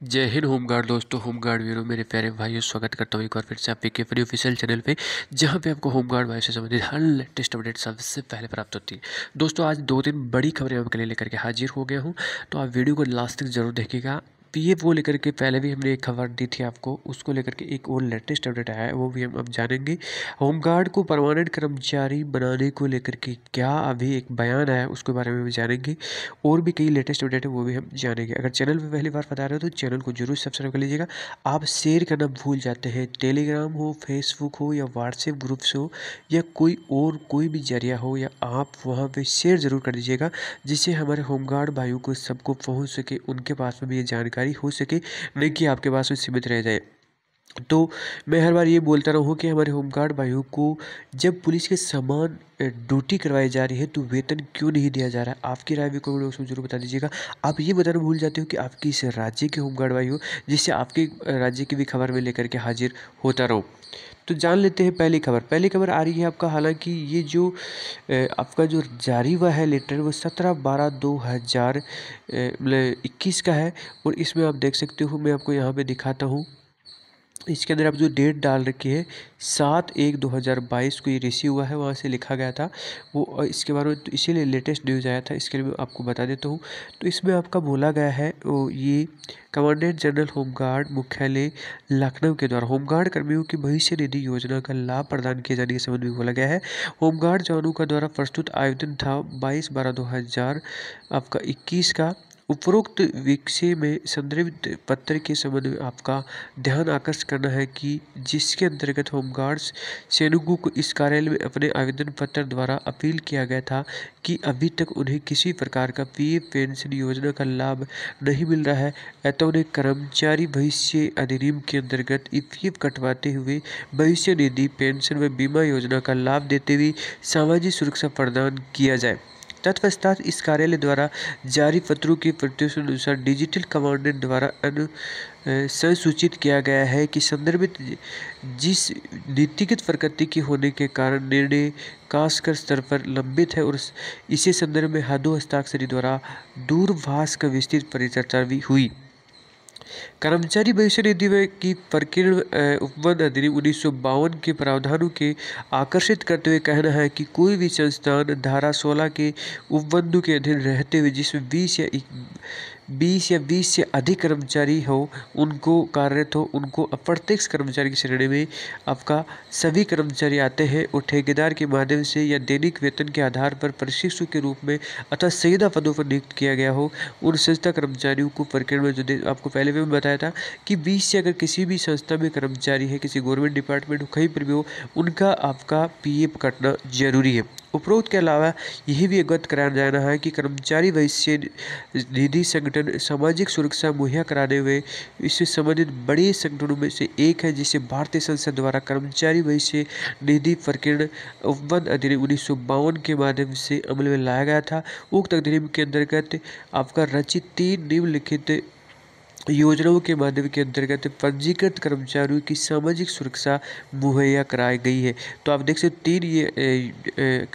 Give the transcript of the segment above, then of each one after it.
जय हिंद होमगार्ड दोस्तों। होमगार्ड वीरों मेरे प्यारे भाइयों, स्वागत करता हूँ एक बार फिर से आपके फ्री ऑफिशियल चैनल पे, जहाँ पे आपको होमगार्ड भाई से संबंधित हर लेटेस्ट अपडेट सबसे पहले प्राप्त होती है। दोस्तों आज 2 दिन बड़ी खबरें आपके लिए लेकर के हाजिर हो गया हूँ, तो आप वीडियो को लास्ट तक जरूर देखिएगा। पीएफ वो लेकर के पहले भी हमने एक खबर दी थी आपको, उसको लेकर के एक और लेटेस्ट अपडेट आया है, वो भी हम अब जानेंगे। होमगार्ड को परमानेंट कर्मचारी बनाने को लेकर के क्या अभी एक बयान आया, उसके बारे में भी जानेंगे। और भी कई लेटेस्ट अपडेट है, वो भी हम जानेंगे। अगर चैनल पर पहली बार बता रहे हो तो चैनल को जरूर सब्सक्राइब कर लीजिएगा। आप शेयर करना भूल जाते हैं, टेलीग्राम हो, फेसबुक हो या व्हाट्सएप ग्रुप्स हो या कोई भी जरिया हो, या आप वहाँ पे शेयर ज़रूर कर दीजिएगा, जिससे हमारे होमगार्ड भाइयों को सबको पहुँच सके, उनके पास में भी ये जानकारी हो सके, नहीं कि आपके पास में सीमित रह जाए। तो मैं हर बार ये बोलता रहा हूँ कि हमारे होमगार्ड भाइयों को जब पुलिस के समान ड्यूटी करवाई जा रही है तो वेतन क्यों नहीं दिया जा रहा है। आपकी राय भी कमेंट बॉक्स में जरूर बता दीजिएगा। आप ये बताना भूल जाते हो कि आप किस राज्य के होमगार्ड भाई हो, जिससे आपके राज्य की भी खबर में लेकर के हाजिर होता रहूँ। तो जान लेते हैं पहली खबर। पहली खबर आ रही है आपका, हालांकि ये जो आपका जो जारी हुआ है लेटर, वो 17/12/2021 का है। और इसमें आप देख सकते हो, मैं आपको यहाँ पे दिखाता हूँ। इसके अंदर आप जो डेट डाल रखी है 7/1/2022 को ये रिसीव हुआ है, वहाँ से लिखा गया था वो। इसके बारे में तो इसीलिए लेटेस्ट न्यूज़ आया था, इसके लिए मैं आपको बता देता हूँ। तो इसमें आपका बोला गया है वो ये कमांडेंट जनरल होमगार्ड मुख्यालय लखनऊ के द्वारा होमगार्ड कर्मियों की भविष्य निधि योजना का लाभ प्रदान किए जाने के संबंध में बोला गया है। होमगार्ड जवानों का द्वारा प्रस्तुत आवेदन था 22/12/2000 आपका 21 का। उपरोक्त विषय में संदर्भित पत्र के संबंध में आपका ध्यान आकर्षित करना है कि जिसके अंतर्गत होमगार्ड्स सैनिकों को इस कार्यालय में अपने आवेदन पत्र द्वारा अपील किया गया था कि अभी तक उन्हें किसी प्रकार का पीएफ पेंशन योजना का लाभ नहीं मिल रहा है, अतः उन्हें कर्मचारी भविष्य अधिनियम के अंतर्गत ईपीएफ कटवाते हुए भविष्य निधि पेंशन व बीमा योजना का लाभ देते हुए सामाजिक सुरक्षा प्रदान किया जाए। तत्पश्चात इस कार्यालय द्वारा जारी पत्रों की प्रतियों अनुसार डिजिटल कमांडेंट द्वारा संसूचित किया गया है कि संदर्भित जिस नीतिगत प्रकृति की होने के कारण निर्णय कास्कर स्तर पर लंबित है, और इसी संदर्भ में हाथों हस्ताक्षरी द्वारा दूरभाष का विस्तृत परिचर्चा भी हुई। कर्मचारी भविष्य निधि की प्रकीर्ण उपबंध अधिनियम 1952 के प्रावधानों के आकर्षित करते हुए कहना है कि कोई भी संस्थान धारा 16 के उपबंधों के अधीन रहते हुए जिसमें 20 से अधिक कर्मचारी हो, उनको कार्यरत हो, उनको अप्रत्यक्ष कर्मचारी की श्रेणी में आपका सभी कर्मचारी आते हैं और ठेकेदार के माध्यम से या दैनिक वेतन के आधार पर प्रशिक्षु के रूप में अथवा संविदा पदों पर नियुक्त किया गया हो, उन संस्था कर्मचारियों को प्रकरण में जो आपको पहले भी बताया था कि 20 से अगर किसी भी संस्था में कर्मचारी है, किसी गवर्नमेंट डिपार्टमेंट हो, कहीं पर भी हो, उनका आपका पीएफ कटना जरूरी है। उपरोक्त के अलावा यही भी अवगत कराया जाना है कि कर्मचारी भविष्य निधि संगठन सामाजिक सुरक्षा मुहैया कराने हुए इससे संबंधित बड़े संगठनों में से एक है, जिसे भारतीय संसद द्वारा कर्मचारी भविष्य निधि प्रकीर्ण उपबंध अधिनियम 1952 के माध्यम से अमल में लाया गया था। उक्त अधिनियम के अंतर्गत आपका रचित 3 निम्नलिखित योजनाओं के माध्यम के अंतर्गत पंजीकृत कर्मचारियों की सामाजिक सुरक्षा मुहैया कराई गई है। तो आप देख सकते 3 ये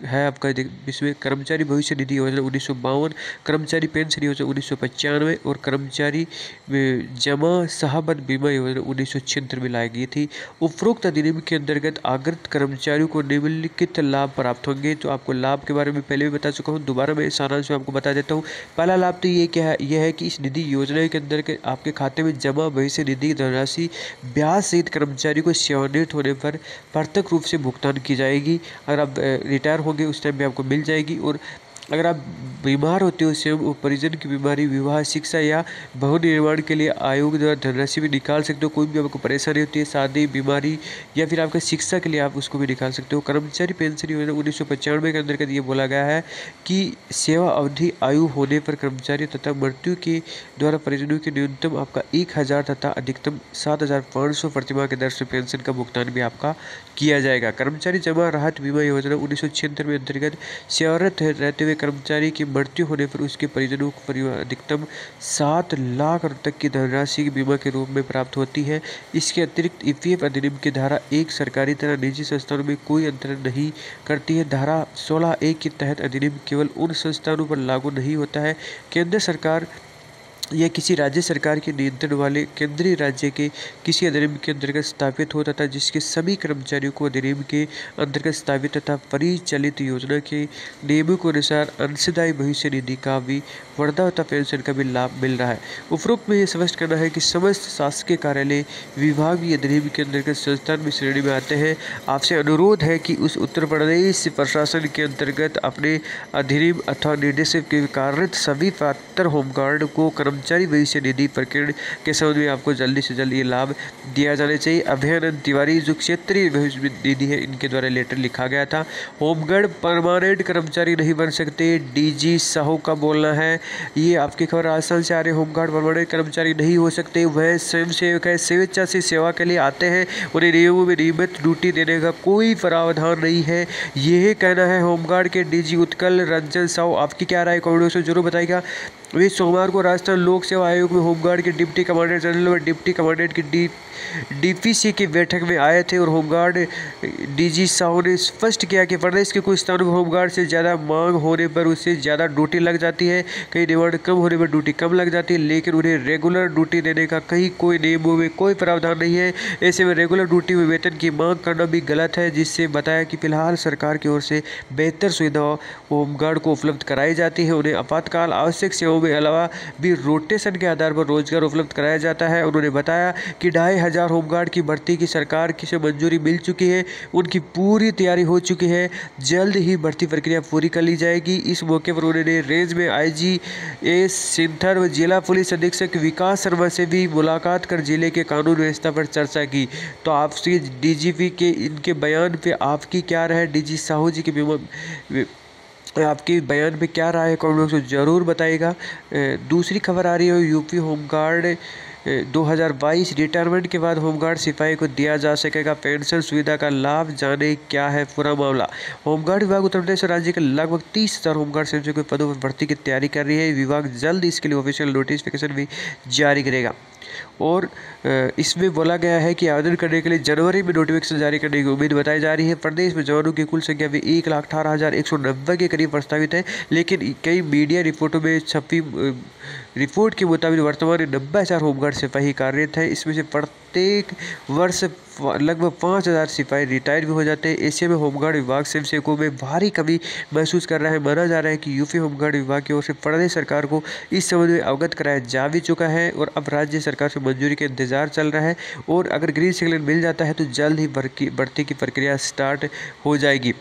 है आपका, इसमें कर्मचारी भविष्य निधि योजना 1952, कर्मचारी पेंशन योजना 1995 और कर्मचारी जमा साहबत बीमा योजना 1976 में लाई गई थी। उपरोक्त अधिनियम के अंतर्गत आगृत कर्मचारियों को निम्नलिखित लाभ प्राप्त होंगे। तो आपको लाभ के बारे में पहले भी बता चुका हूँ, दोबारा मैं सारांश में आपको बता देता हूँ। पहला लाभ तो ये क्या है, यह है कि इस निधि योजना के अंदर आपके खाते में जमा भविष्य निधि धनराशि ब्याज सहित कर्मचारी को सेवानिवृत्त होने पर प्रत्यक्ष रूप से भुगतान की जाएगी। अगर आप रिटायर होंगे उस टाइम पे आपको मिल जाएगी। और अगर आप बीमार होते हो, स्वयं परिजन की बीमारी, विवाह, शिक्षा या भवन निर्माण के लिए आयोग द्वारा धनराशि भी निकाल सकते हो। कोई भी आपको परेशानी होती है, शादी, बीमारी या फिर आपका शिक्षा के लिए, आप उसको भी निकाल सकते हो। कर्मचारी पेंशन योजना 1995 के अंतर्गत ये बोला गया है कि सेवा अवधि आयु होने पर कर्मचारी तथा मृत्यु के द्वारा परिजनों के न्यूनतम आपका 1000 तथा अधिकतम 7500 प्रतिमाह के दर से पेंशन का भुगतान भी आपका किया जाएगा। कर्मचारी जमा राहत बीमा योजना 1976 में अंतर्गत सेवारत रहते हुए कर्मचारी की मृत्यु होने पर उसके परिजनों को परिवार अधिकतम 7 लाख तक की धनराशि की बीमा के रूप में प्राप्त होती है। इसके अतिरिक्त ईपीएफ अधिनियम की धारा 1 सरकारी तथा निजी संस्थानों में कोई अंतर नहीं करती है। धारा 16(1) के तहत अधिनियम केवल उन संस्थानों पर लागू नहीं होता है केंद्र सरकार यह किसी राज्य सरकार के नियंत्रण वाले केंद्रीय राज्य के किसी अधिनियम के अंतर्गत स्थापित हो तथा जिसके सभी कर्मचारियों को अधिनियम के अंतर्गत स्थापित तथा परिचालित योजना के नियमों के अनुसार अंशदायी भविष्य निधि का भी वृद्धा तथा पेंशन का भी लाभ मिल रहा है। उपरोक्त में यह स्पष्ट करना है कि समस्त शासकीय कार्यालय विभाग भी अधिनियम के अंतर्गत संस्थान में श्रेणी में आते हैं। आपसे अनुरोध है कि उस उत्तर प्रदेश प्रशासन के अंतर्गत अपने अधिनियम अथवा निर्देशक के कार्यरत सभी पात्र होमगार्ड को कर्मचारी भविष्य निधि प्रकरण के संबंध में आपको जल्दी से जल्दी ये लाभ दिया जाना चाहिए। अभयानंद तिवारी जो क्षेत्रीय भविष्य निधि है, इनके द्वारा लेटर लिखा गया था। होमगार्ड परमानेंट कर्मचारी नहीं बन सकते, डीजी साहू का बोलना है। ये आपकी खबर राजस्थान से आ रही है। होमगार्ड परमानेंट कर्मचारी नहीं हो सकते, वह स्वयं सेवक है, स्वेच्छा से सेवा के लिए आते हैं, उन्हें नियमों में नियमित ड्यूटी देने का कोई प्रावधान नहीं है। यह कहना है होमगार्ड के डीजी उत्कल रंजन साहू। आपकी क्या राय कमेंट बॉक्स में जरूर बताइएगा। वे सोमवार को राजस्थान लोक सेवा आयोग में होमगार्ड के डिप्टी कमांडेंट जनरल और डिप्टी कमांडेंट की डीपीसी की बैठक में आए थे और होमगार्ड डीजी साहू ने स्पष्ट किया कि प्रदेश के कुछ स्थानों पर होमगार्ड से ज़्यादा मांग होने पर उससे ज़्यादा ड्यूटी लग जाती है, कई डिमांड कम होने पर ड्यूटी कम लग जाती है, लेकिन उन्हें रेगुलर ड्यूटी देने का कहीं कोई नियमों में कोई प्रावधान नहीं है। ऐसे में रेगुलर ड्यूटी में वेतन की मांग करना भी गलत है। जिससे बताया कि फिलहाल सरकार की ओर से बेहतर सुविधा होमगार्ड को उपलब्ध कराई जाती है। उन्हें आपातकाल आवश्यक सेवाओं में अलावा भी रोटेशन के आधार पर रोजगार उपलब्ध कराया जाता है। उन्होंने बताया कि 2500 होमगार्ड की भर्ती की सरकार की से मंजूरी मिल चुकी है, उनकी पूरी तैयारी हो चुकी है, जल्द ही भर्ती प्रक्रिया पूरी कर ली जाएगी। इस मौके पर उन्होंने रेंज में IGS सिंथर व जिला पुलिस अधीक्षक विकास शर्मा से भी मुलाकात कर जिले के कानून व्यवस्था पर चर्चा की। तो आपसे DGP के इनके बयान पे आपकी क्या राय है, डीजी साहू जी के आपकी बयान पे क्या राय है, कमेंट बॉक्स में जरूर बताइएगा। दूसरी खबर आ रही है यूपी होमगार्ड 2022 रिटायरमेंट के बाद होमगार्ड सिपाही को दिया जा सकेगा पेंशन सुविधा का लाभ, जाने क्या है पूरा मामला। होमगार्ड विभाग उत्तर प्रदेश राज्य के लगभग 30,000 होमगार्ड सैनिकों के पदों पर भर्ती की तैयारी कर रही है। विभाग जल्द इसके लिए ऑफिशियल नोटिफिकेशन भी जारी करेगा और इसमें बोला गया है कि आवेदन करने के लिए जनवरी में नोटिफिकेशन जारी करने की उम्मीद बताई जा रही है। प्रदेश में जवानों की कुल संख्या भी 1,18,190 के करीब प्रस्तावित है, लेकिन कई मीडिया रिपोर्टों में छपी रिपोर्ट के मुताबिक वर्तमान में 90,000 होमगार्ड सिपाही कार्यरत है। इसमें से प्रत्येक वर्ष लगभग 5,000 सिपाही रिटायर भी हो जाते हैं। ऐसे में होमगार्ड विभाग स्वयंसेवकों में भारी कमी महसूस कर रहा है। माना जा रहा है कि यूपी होमगार्ड विभाग की ओर से प्रदेश सरकार को इस संबंध में अवगत कराया जा भी चुका है और अब राज्य सरकार से मंजूरी का इंतजार चल रहा है और अगर ग्रीन सिग्नल मिल जाता है तो जल्द ही भर्ती की प्रक्रिया स्टार्ट हो जाएगी।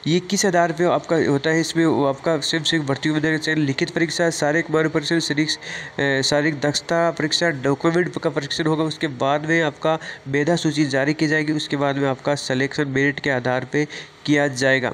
ये किस आधार पे आपका होता है, इसमें वो आपका स्वयं भर्ती उम्मीदवार चयन, लिखित परीक्षा, शारीरिक मान परीक्षण, शारीरिक दक्षता परीक्षा, डॉक्यूमेंट का परीक्षण होगा। उसके बाद में आपका मेधा सूची जारी की जाएगी। उसके बाद में आपका सिलेक्शन मेरिट के आधार पे किया जाएगा।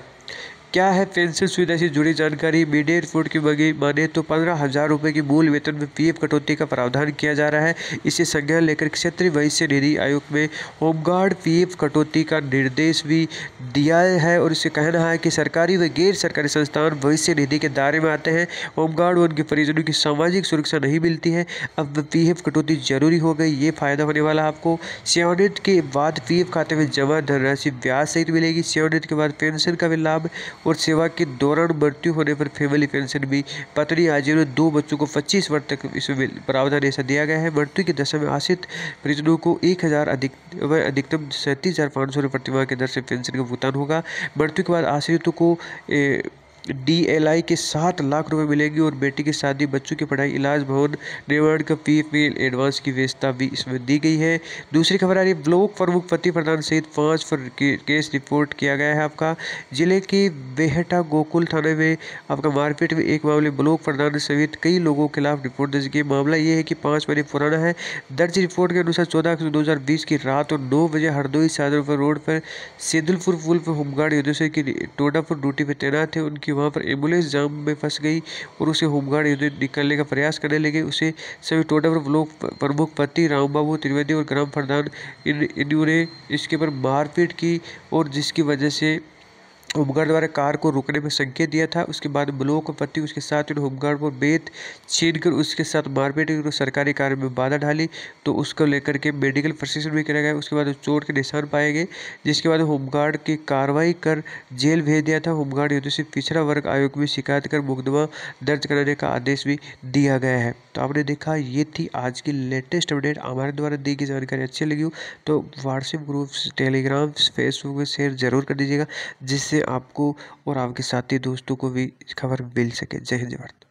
क्या है पेंशन सुविधा से जुड़ी जानकारी। मीडिया रिपोर्ट की माने तो 15,000 रुपये की मूल वेतन में PF कटौती का प्रावधान किया जा रहा है। इसे संज्ञान लेकर क्षेत्रीय भविष्य निधि आयोग में होमगार्ड PF कटौती का निर्देश भी दिया है और इसे कहना है कि सरकारी व गैर सरकारी संस्थान भविष्य निधि के दायरे में आते हैं। होमगार्ड व उनके परिजनों की सामाजिक सुरक्षा नहीं मिलती है। अब PF कटौती जरूरी हो गई, ये फायदा होने वाला आपको। सेवानिवृत्ति के बाद PF खाते में जमा धनराशि ब्याज सहित मिलेगी। सेवानिवृत्ति के बाद पेंशन का भी लाभ और सेवा के दौरान मृत्यु होने पर फैमिली पेंशन भी। पत्नी आजीवन 2 बच्चों को 25 वर्ष तक इसमें प्रावधान ऐसा दिया गया है। मृत्यु की दशा में आश्रित परिजनों को 1,000 अधिकतम 37,500 रुपये प्रतिमाह की दर से पेंशन का भुगतान होगा। मृत्यु के बाद आश्रितों को DLI के 7 लाख रुपए मिलेंगे और बेटी की शादी, बच्चों की पढ़ाई, इलाज, भवन निर्माण का PF में एडवांस की व्यवस्था भी इसमें दी गई है। दूसरी खबर आ रही है ब्लॉक प्रमुख पति प्रधान सहित 5 पर केस रिपोर्ट किया गया है। आपका जिले के बेहटा गोकुल थाने में आपका मारपीट में एक मामले ब्लॉक प्रधान सहित कई लोगों के खिलाफ रिपोर्ट दर्ज की। मामला ये है कि 5 महीने पुराना है। दर्ज रिपोर्ट के अनुसार 14 अक्टूबर 2020 की रात और 9 बजे हरदोई सादरपुर रोड पर सेदुलपुर पुल पर होमगार्ड योद्धा की टोडापुर ड्यूटी पर तैनात थे। उनकी वहां पर एम्बुलेंस जाम में फंस गई और उसे होमगार्ड योद्धा निकालने का प्रयास करने लगे। उसे सभी टोडापुर ब्लॉक प्रमुख पति रामबाबू त्रिवेदी और ग्राम प्रधान इन्होंने इसके पर मारपीट की और जिसकी वजह से होमगार्ड द्वारा कार को रोकने में संकेत दिया था। उसके बाद ब्लो को पति उसके साथ होमगार्ड पर बेत छीनकर उसके साथ मारपीट कर सरकारी कार्य में बाधा डाली, तो उसको लेकर के मेडिकल प्रशिक्षण भी किया गया। उसके बाद चोट के निशान पाए गए, जिसके बाद होमगार्ड की कार्रवाई कर जेल भेज दिया था। होमगार्ड युद्ध से पिछड़ा वर्ग आयोग में शिकायत कर मुकदमा दर्ज कराने का आदेश भी दिया गया है। तो आपने देखा, ये थी आज की लेटेस्ट अपडेट। हमारे द्वारा दी गई जानकारी अच्छी लगी हो तो व्हाट्सएप ग्रुप, टेलीग्राम, फेसबुक में शेयर जरूर कर दीजिएगा, जिससे आपको और आपके साथी दोस्तों को भी खबर मिल सके। जय हिंद, जय भारत।